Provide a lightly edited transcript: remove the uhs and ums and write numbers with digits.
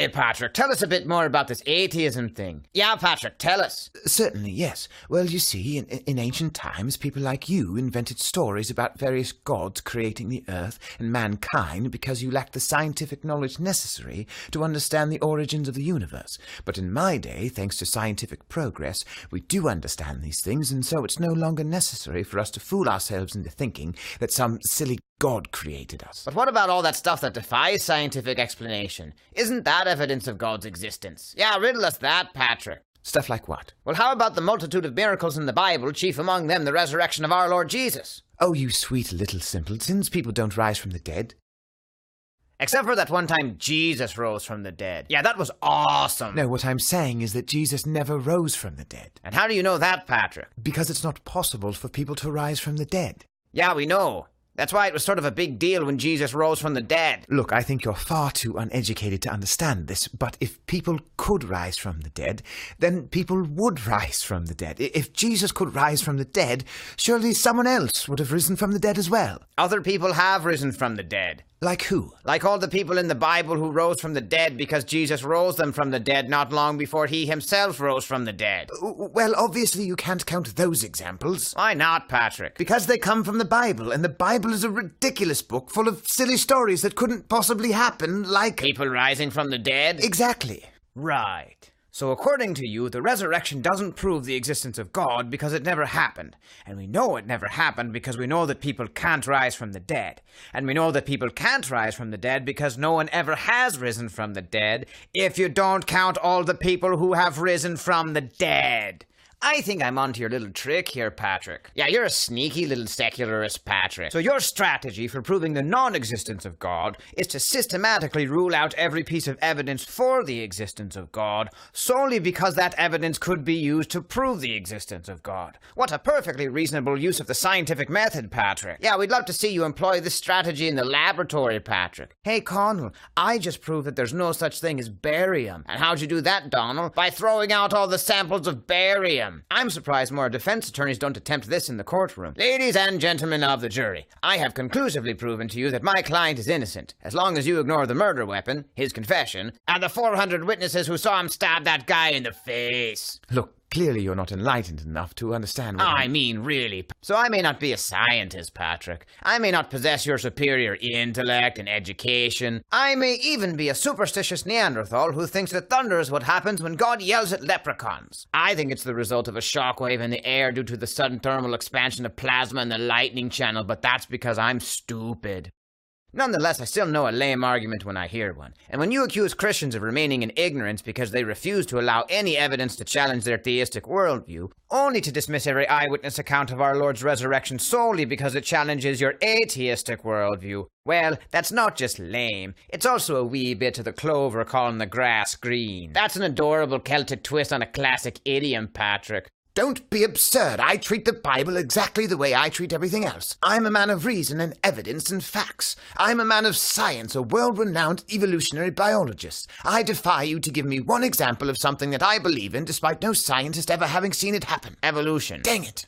Okay, Patrick, tell us a bit more about this atheism thing. Yeah, Patrick, tell us. Certainly, yes. Well, you see, in ancient times, people like you invented stories about various gods creating the earth and mankind because you lacked the scientific knowledge necessary to understand the origins of the universe. But in my day, thanks to scientific progress, we do understand these things, and so it's no longer necessary for us to fool ourselves into thinking that some silly God created us. But what about all that stuff that defies scientific explanation? Isn't that evidence of God's existence? Yeah, riddle us that, Patrick. Stuff like what? Well, how about the multitude of miracles in the Bible, chief among them the resurrection of our Lord Jesus? Oh, you sweet little simpletons, people don't rise from the dead. Except for that one time Jesus rose from the dead. Yeah, that was awesome. No, what I'm saying is that Jesus never rose from the dead. And how do you know that, Patrick? Because it's not possible for people to rise from the dead. Yeah, we know. That's why it was sort of a big deal when Jesus rose from the dead. Look, I think you're far too uneducated to understand this, but if people could rise from the dead, then people would rise from the dead. If Jesus could rise from the dead, surely someone else would have risen from the dead as well. Other people have risen from the dead. Like who? Like all the people in the Bible who rose from the dead because Jesus rose them from the dead not long before he himself rose from the dead. Well, obviously you can't count those examples. Why not, Patrick? Because they come from the Bible, and the Bible is a ridiculous book full of silly stories that couldn't possibly happen, like... People rising from the dead? Exactly. Right. So according to you, the resurrection doesn't prove the existence of God because it never happened. And we know it never happened because we know that people can't rise from the dead. And we know that people can't rise from the dead because no one ever has risen from the dead, if you don't count all the people who have risen from the dead. I think I'm onto your little trick here, Patrick. Yeah, you're a sneaky little secularist, Patrick. So your strategy for proving the non-existence of God is to systematically rule out every piece of evidence for the existence of God solely because that evidence could be used to prove the existence of God. What a perfectly reasonable use of the scientific method, Patrick. Yeah, we'd love to see you employ this strategy in the laboratory, Patrick. Hey, Conall, I just proved that there's no such thing as barium. And how'd you do that, Donall? By throwing out all the samples of barium. I'm surprised more defense attorneys don't attempt this in the courtroom. Ladies and gentlemen of the jury, I have conclusively proven to you that my client is innocent, as long as you ignore the murder weapon, his confession, and the 400 witnesses who saw him stab that guy in the face. Look, clearly you're not enlightened enough to understand what I mean, really. So I may not be a scientist, Patrick. I may not possess your superior intellect and education. I may even be a superstitious Neanderthal who thinks that thunder is what happens when God yells at leprechauns. I think it's the result of a shockwave in the air due to the sudden thermal expansion of plasma in the lightning channel, but that's because I'm stupid. Nonetheless, I still know a lame argument when I hear one. And when you accuse Christians of remaining in ignorance because they refuse to allow any evidence to challenge their theistic worldview, only to dismiss every eyewitness account of our Lord's resurrection solely because it challenges your atheistic worldview, well, that's not just lame, it's also a wee bit of the clover calling the grass green. That's an adorable Celtic twist on a classic idiom, Patrick. Don't be absurd. I treat the Bible exactly the way I treat everything else. I'm a man of reason and evidence and facts. I'm a man of science, a world-renowned evolutionary biologist. I defy you to give me one example of something that I believe in despite no scientist ever having seen it happen. Evolution. Dang it.